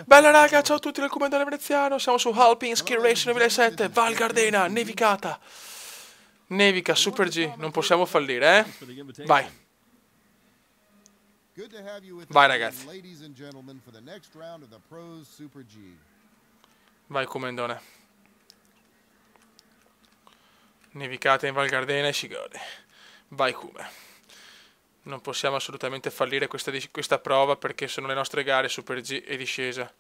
Bella raga, ciao a tutti del comandante veneziano, siamo su Alpine Ski Race 2007, Val Gardena, nevicata. Nevica, Super G, non possiamo fallire, Vai. Vai ragazzi. Vai comandone. Nevicata in Val Gardena e si gode. Vai Cume. Non possiamo assolutamente fallire questa prova perché sono le nostre gare Super G e discesa.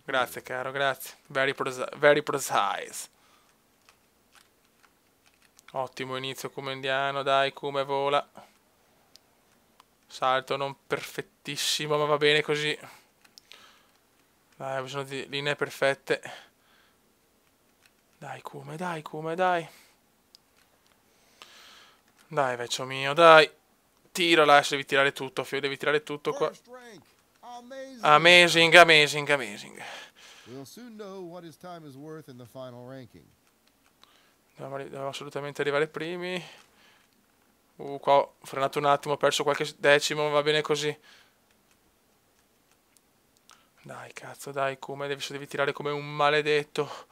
Grazie caro, grazie. Very precise. Ottimo inizio comendiano, dai come vola. Salto non perfettissimo, ma va bene così. Dai, ho bisogno di linee perfette. Dai come, dai come, dai. Dai vecchio mio, dai. Tirala, devi tirare tutto, Fio, devi tirare tutto qua. Amazing, amazing, amazing. Dobbiamo assolutamente arrivare primi. Qua ho frenato un attimo, ho perso qualche decimo, va bene così. Dai, cazzo, dai, come devi tirare come un maledetto.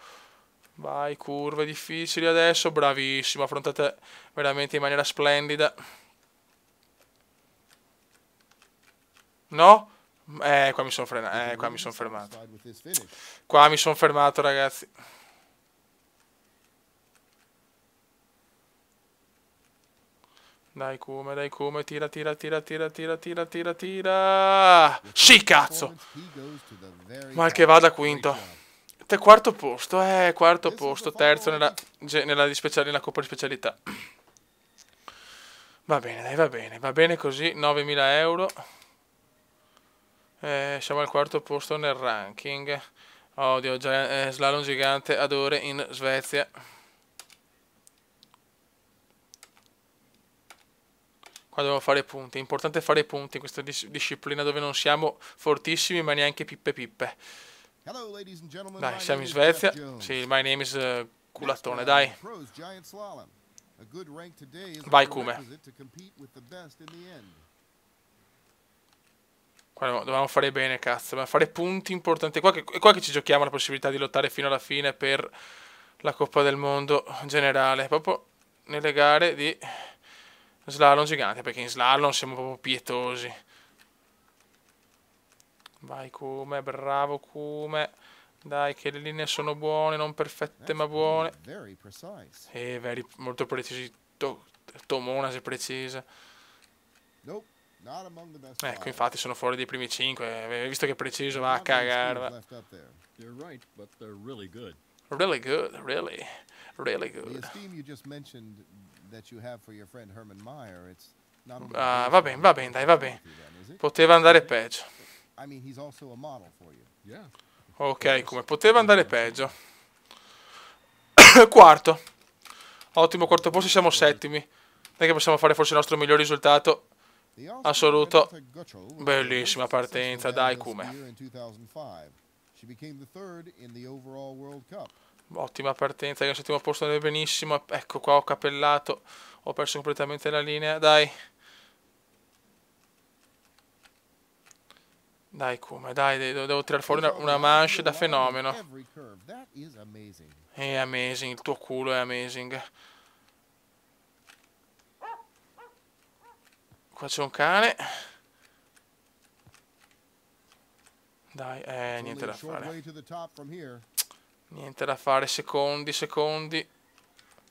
Vai, curve difficili adesso, bravissimo, affrontate veramente in maniera splendida. No? Qua mi sono frenato, qua mi sono fermato. Qua mi sono fermato, ragazzi. Dai come, tira. Sì, cazzo! Mal che vada quinto. Quarto posto, quarto posto, terzo nella Coppa di specialità. Va bene, dai, va bene così, 9.000 euro. Siamo al quarto posto nel ranking. Odio, slalom gigante ad ore in Svezia. Qua dobbiamo fare punti, è importante fare punti in questa disciplina dove non siamo fortissimi ma neanche pippe. Dai, siamo in Svezia. Sì, il my name is culattone, dai. Vai Kume. Qua dobbiamo fare bene, cazzo. Dobbiamo fare punti importanti. È qua che ci giochiamo la possibilità di lottare fino alla fine per la Coppa del Mondo generale. Proprio nelle gare di slalom gigante, perché in slalom siamo proprio pietosi. Vai Kume, bravo Kume. Dai che le linee sono buone, non perfette ma buone. Molto precisi. Tomona se precisa. Ecco, infatti sono fuori dei primi 5. Visto che è preciso, va a cagare. Va. Really good, really good. Va bene, dai, va bene. Poteva andare peggio. Ok, come poteva andare peggio. Quarto. Ottimo quarto posto, siamo settimi. Non è che possiamo fare forse il nostro miglior risultato assoluto. Bellissima partenza, dai Kume. Ottima partenza, al settimo posto andava benissimo. Ecco qua ho cappellato, ho perso completamente la linea, dai. Dai Kume, dai, devo tirare fuori una manche da fenomeno. È amazing, il tuo culo è amazing. Qua c'è un cane. Dai, niente da fare. Niente da fare, secondi.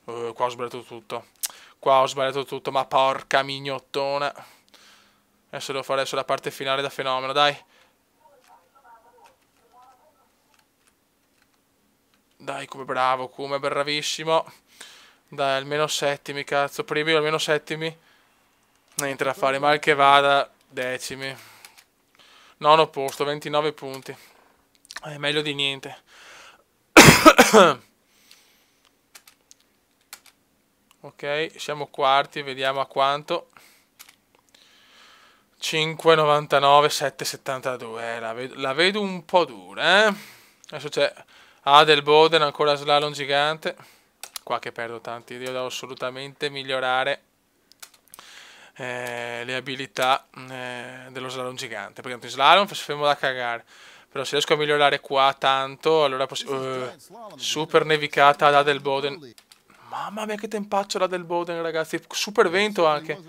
Qua ho sbagliato tutto. Ma porca mignottona. Adesso devo fare la parte finale da fenomeno, dai. Dai, come bravo, come bravissimo. Dai, almeno settimi, cazzo. Primi o almeno settimi. Niente da fare, mal che vada, decimi. Nono posto, 29 punti. È meglio di niente. Ok, siamo quarti, vediamo a quanto. 5,99, 7,72. La vedo un po' dura, Adesso c'è Adelboden, ancora slalom gigante. Qua che perdo tanti, io devo assolutamente migliorare le abilità dello slalom gigante, perché tanto in slalom facciamo da cagare. Però se riesco a migliorare qua tanto, allora super nevicata ad Adelboden. Mamma mia che tempaccio ad Adelboden, ragazzi. Super vento anche.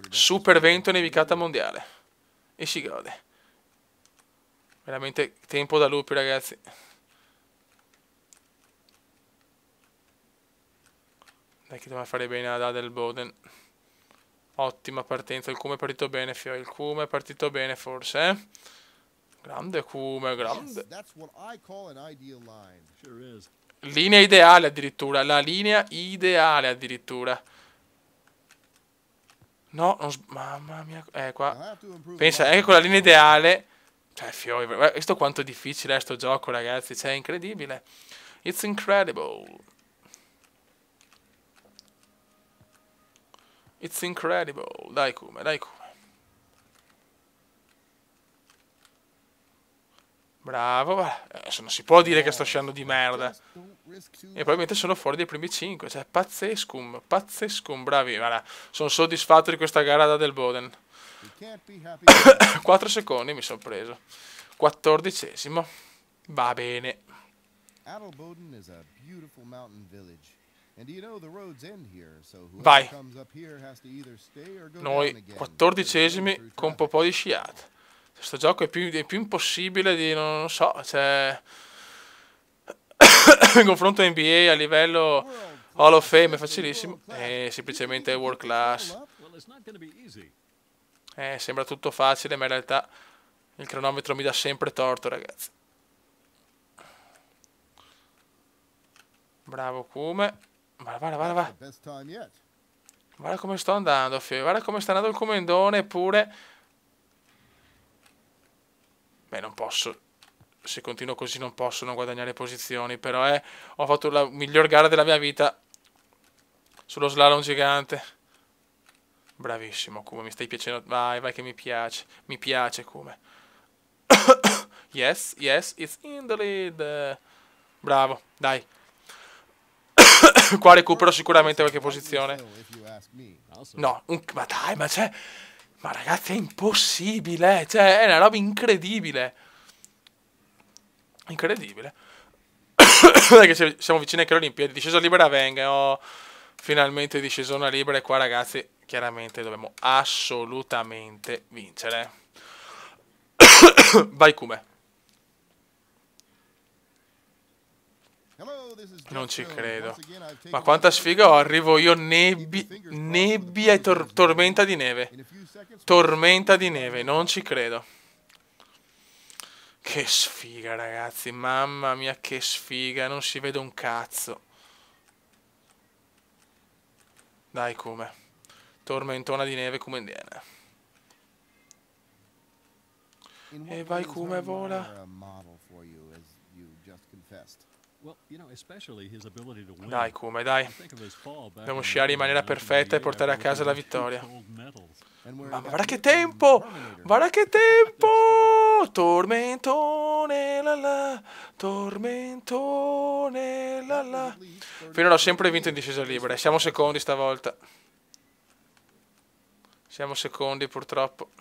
Super vento e nevicata mondiale. E si gode. Veramente tempo da lupi, ragazzi. Dai che dobbiamo fare bene ad Adelboden. Ottima partenza. Il Cume è partito bene, Fio. Il Cume è partito bene, forse, eh? Grande Cume, grande. Linea ideale addirittura. La linea ideale addirittura. No, non mamma mia. Qua. Pensa, anche con la linea ideale. Cioè, Fio, visto quanto è difficile è sto gioco, ragazzi. Cioè, è incredibile. It's incredible. It's incredible. Dai Cume, dai Cume. Bravo, adesso non si può dire che sto scendendo di merda. E probabilmente sono fuori dai primi 5. Cioè, pazzescum, pazzescum. Bravi, guarda. Sono soddisfatto di questa gara da Adelboden. 4 secondi mi sono preso. 14esimo. Va bene. Vai. Noi 14esimi con un po' di sciata. Questo gioco è più impossibile di, non so, cioè in confronto a NBA a livello Hall of Fame è facilissimo, è semplicemente world class. Sembra tutto facile, ma in realtà il cronometro mi dà sempre torto, ragazzi. Bravo Cume. Guarda. Guarda come sto andando, Fio. Guarda come sta andando il comendone, eppure. Beh, non posso. Se continuo così non posso non guadagnare posizioni. Però ho fatto la miglior gara della mia vita sullo slalom gigante. Bravissimo, Cume. Mi stai piacendo. Vai che mi piace. Mi piace, Cume. Yes, it's in the lead. Bravo, dai. Qua recupero sicuramente qualche posizione. No, ma dai, ma c'è. Ma ragazzi, è impossibile. Cioè, è una roba incredibile. Incredibile. Perché siamo vicini anche alle Olimpiadi. Discesa libera venga. Ho finalmente discesona libera. E qua, ragazzi, chiaramente dobbiamo assolutamente vincere. Vai, Cume. Non ci credo. Ma quanta sfiga ho. Arrivo io, nebbia e tormenta di neve. Tormenta di neve, non ci credo. Che sfiga, ragazzi. Mamma mia, che sfiga. Non si vede un cazzo. Dai, Cume. Tormentona di neve, come indiana. E vai, Cume, vola. Dai, Cume, dai. Dobbiamo sciare in maniera perfetta e portare a casa la vittoria. Ma guarda che tempo! Guarda che tempo! Tormentone, la la. Tormentone, la la. Finora ho sempre vinto in discesa libera. Siamo secondi stavolta. Siamo secondi, purtroppo.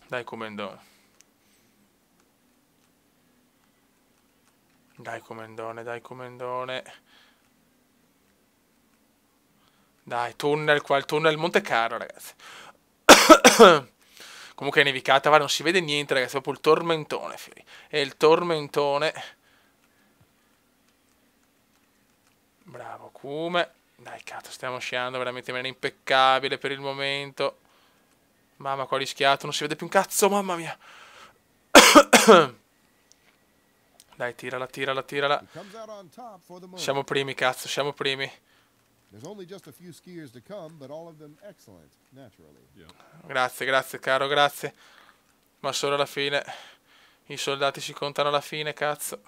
Dai, Comendone. Dai, Comendone, dai, Comendone. Dai, tunnel qua, il tunnel Monte Carlo, ragazzi. Comunque è nevicata, va, non si vede niente, ragazzi, è proprio il tormentone, fiori. È il tormentone. Bravo, Cume. Dai, cazzo, stiamo sciando veramente in maniera impeccabile per il momento. Mamma, qua ho rischiato, non si vede più un cazzo, mamma mia. Dai, tirala. Siamo primi, cazzo, siamo primi. Grazie, caro, grazie. Ma solo alla fine. I soldati si contano alla fine, cazzo.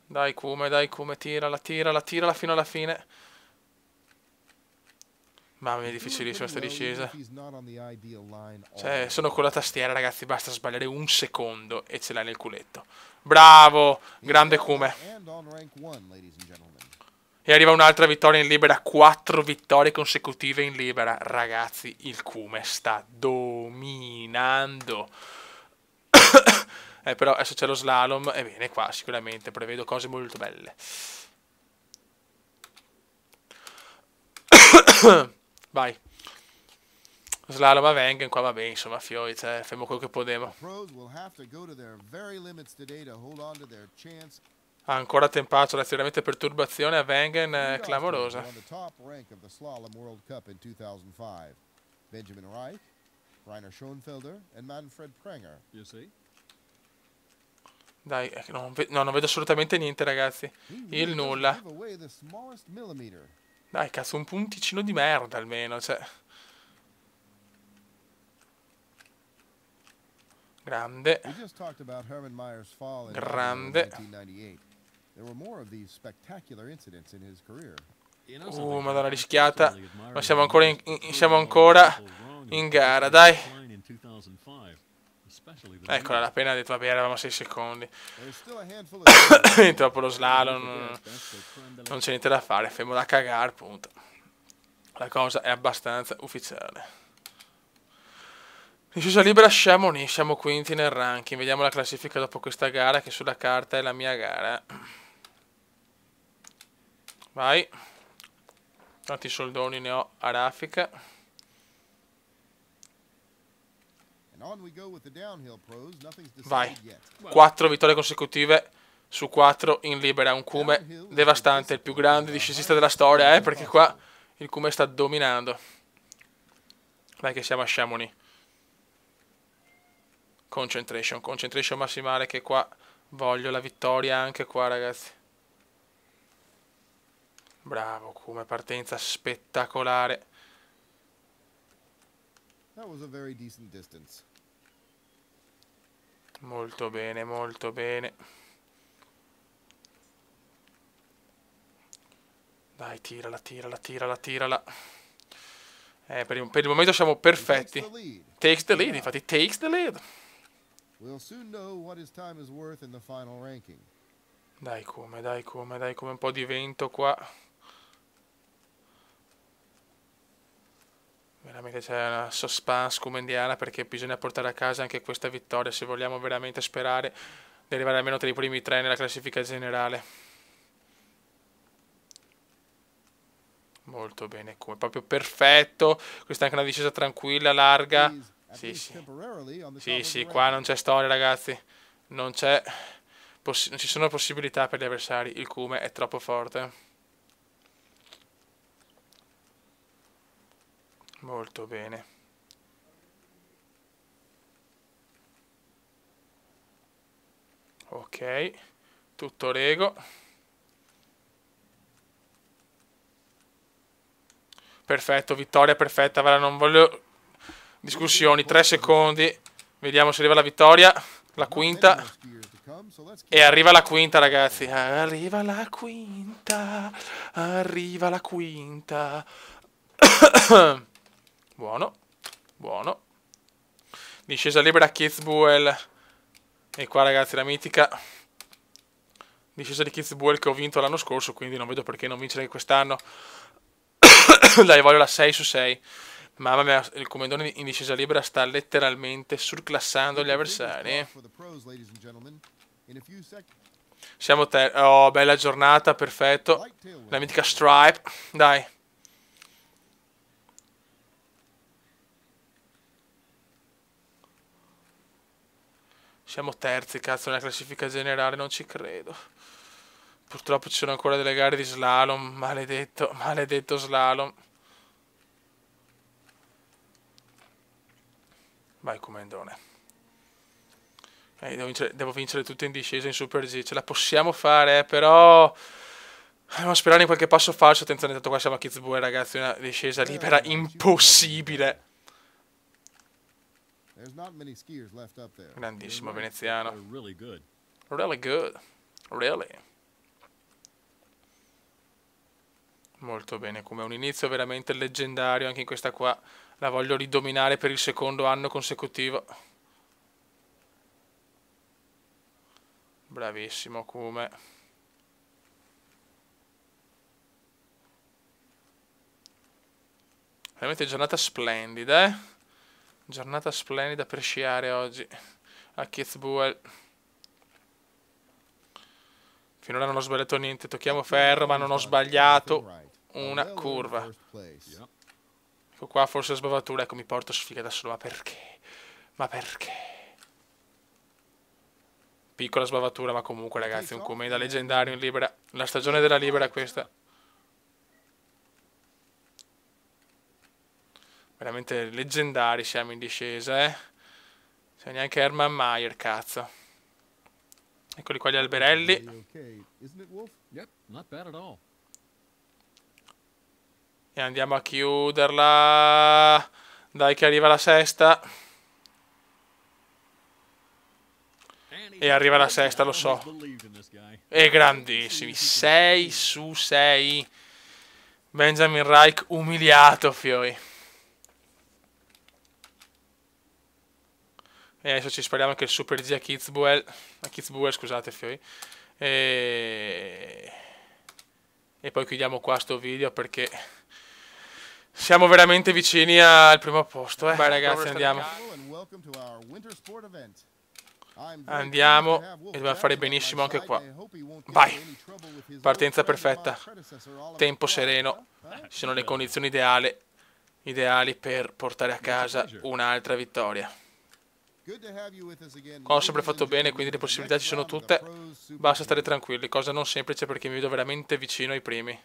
Dai, Cume, tirala fino alla fine. Mamma mia, difficilissima sta discesa. Cioè, sono con la tastiera, ragazzi, basta sbagliare un secondo e ce l'hai nel culetto. Bravo! Grande Kume. E arriva un'altra vittoria in libera, 4 vittorie consecutive in libera. Ragazzi, il Kume sta dominando. Però adesso c'è lo slalom, e bene, qua sicuramente prevedo cose molto belle. Vai. Slalom a Wengen, qua va bene, insomma, fioi, cioè, fermo quello che potevo. Ancora tempaccio, letteralmente perturbazione a Wengen, clamorosa. Dai, non vedo assolutamente niente, ragazzi. Il nulla. Dai, cazzo, un punticino di merda almeno, cioè. Grande. Grande. Madonna, rischiata. Ma siamo ancora in gara, dai. Eccola, appena detto, vabbè, eravamo a 6 secondi. Dopo lo slalom non c'è niente da fare, fermo da cagare, punto. La cosa è abbastanza ufficiale. Discesa libera Chamonix, siamo quinti nel ranking. Vediamo la classifica dopo questa gara, che sulla carta è la mia gara. Vai. Tanti soldoni ne ho a raffica. Vai. 4 vittorie consecutive su 4 in libera. Un Kume devastante, il più grande discesista della storia, perché qua il Kume sta dominando. Dai che siamo a Chamonix. Concentration massimale, che qua voglio la vittoria anche qua, ragazzi. Bravo Kume, partenza spettacolare. Molto bene, molto bene. Dai, tirala, tirala, tirala, tirala. Per il momento siamo perfetti. Takes the lead, infatti, takes the lead. Dai come, dai come, dai come, un po' di vento qua. Veramente c'è una suspense comendiana, perché bisogna portare a casa anche questa vittoria se vogliamo veramente sperare di arrivare almeno tra i primi 3 nella classifica generale. Molto bene, come proprio perfetto. Questa è anche una discesa tranquilla, larga. Sì, sì. Sì, sì, qua non c'è storia, ragazzi. Non ci sono possibilità per gli avversari. Il Kume è troppo forte. Molto bene. Ok, tutto rego. Perfetto, vittoria perfetta. Non voglio discussioni. 3 secondi. Vediamo se arriva la vittoria. La quinta. E arriva la quinta, ragazzi. Arriva la quinta. Arriva la quinta. Buono. Buono. Discesa libera Kitzbühel. E qua, ragazzi, la mitica discesa di Kitzbühel che ho vinto l'anno scorso, quindi non vedo perché non vincere quest'anno. Dai, voglio la 6 su 6. Mamma mia, il comandone in discesa libera sta letteralmente surclassando gli avversari. Siamo oh, bella giornata, perfetto. La mitica Stripe, dai. Siamo terzi, cazzo, nella classifica generale, non ci credo. Purtroppo ci sono ancora delle gare di slalom, maledetto, maledetto slalom. Vai, comandone. Devo vincere tutte in discesa in Super G. Ce la possiamo fare, però dobbiamo sperare in qualche passo falso. Attenzione, tanto qua siamo a Kitzbühel, ragazzi. Una discesa libera impossibile. Grandissimo veneziano. Really good. Really. Molto bene, come un inizio veramente leggendario. Anche in questa qua la voglio ridominare per il secondo anno consecutivo. Bravissimo Kume. Veramente giornata splendida, Giornata splendida per sciare oggi a Kitzbühel. Finora non ho sbagliato niente, tocchiamo ferro, ma non ho sbagliato una curva. Ecco qua forse sbavatura, ecco mi porto sfiga da solo, ma perché? Ma perché? Piccola sbavatura, ma comunque ragazzi, un Kume da leggendario in libera. La stagione della libera questa. Veramente leggendari siamo in discesa, C'è neanche Hermann Maier, cazzo. Eccoli qua gli alberelli. E andiamo a chiuderla. Dai che arriva la sesta. E arriva la sesta, lo so. E grandissimi. 6 su 6. Benjamin Reich umiliato, fioi. E adesso ci spariamo anche il Super G a Kitzbühel, scusate, fioi. E poi chiudiamo qua sto video perché siamo veramente vicini al primo posto, Vai ragazzi, andiamo. Andiamo e dobbiamo fare benissimo anche qua. Vai. Partenza perfetta. Tempo sereno. Ci sono le condizioni ideali per portare a casa un'altra vittoria. Qua ho sempre fatto bene, quindi le possibilità ci sono tutte. Basta stare tranquilli, cosa non semplice perché mi vedo veramente vicino ai primi.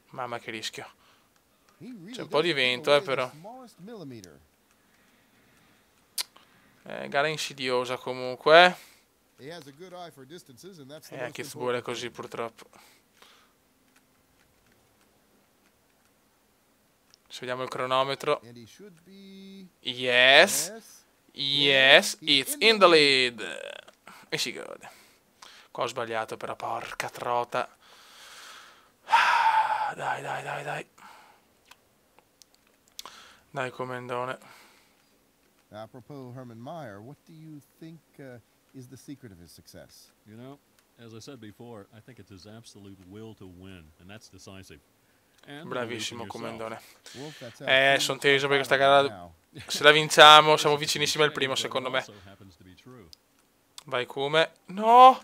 Mamma che rischio. C'è un po' di vento, però. Gara insidiosa comunque. Kitzbühel è così purtroppo. Se vediamo il cronometro. Yes, it's in the lead. E si gode. Qua ho sbagliato però, porca trota. Dai. Dai, comendone. Apropos Hermann Maier, what do you think is the secret of his success? You know, as I said before, I think it's his absolute will to win, and that's decisive. Bravissimo comendone. Sono teso per questa gara. Se la vinciamo siamo vicinissimi al primo, secondo me. Vai Kume. No!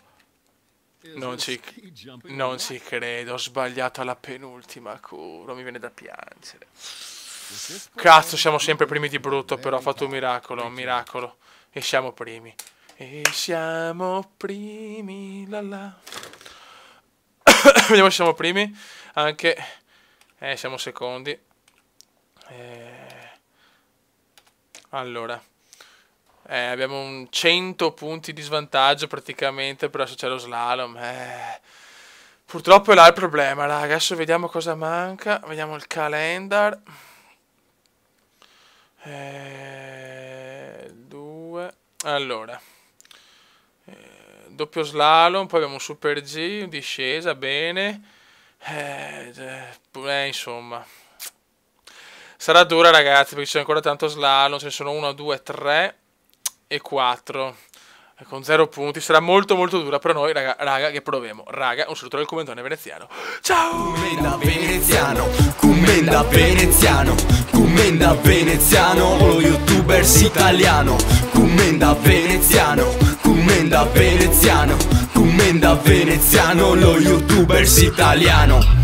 Non ci credo, ho sbagliato alla penultima curva, mi viene da piangere. Cazzo, siamo sempre primi di brutto, però ho fatto un miracolo. E siamo primi. La. Vediamo se siamo primi. Anche... siamo secondi. Allora. Abbiamo un 100 punti di svantaggio praticamente, però se c'è lo slalom. Purtroppo è là il problema, raga. Adesso vediamo cosa manca. Vediamo il calendar. 2. Allora. Doppio slalom, poi abbiamo un Super G, discesa, bene. Insomma. Sarà dura ragazzi, perché c'è ancora tanto slalom. Ce ne sono 1, 2, 3 e 4. Con 0 punti sarà molto dura. Però noi raga che proviamo. Raga, un saluto del commentone veneziano. Ciao. Commenda veneziano, lo youtubers italiano. Commenda veneziano, lo youtubers italiano.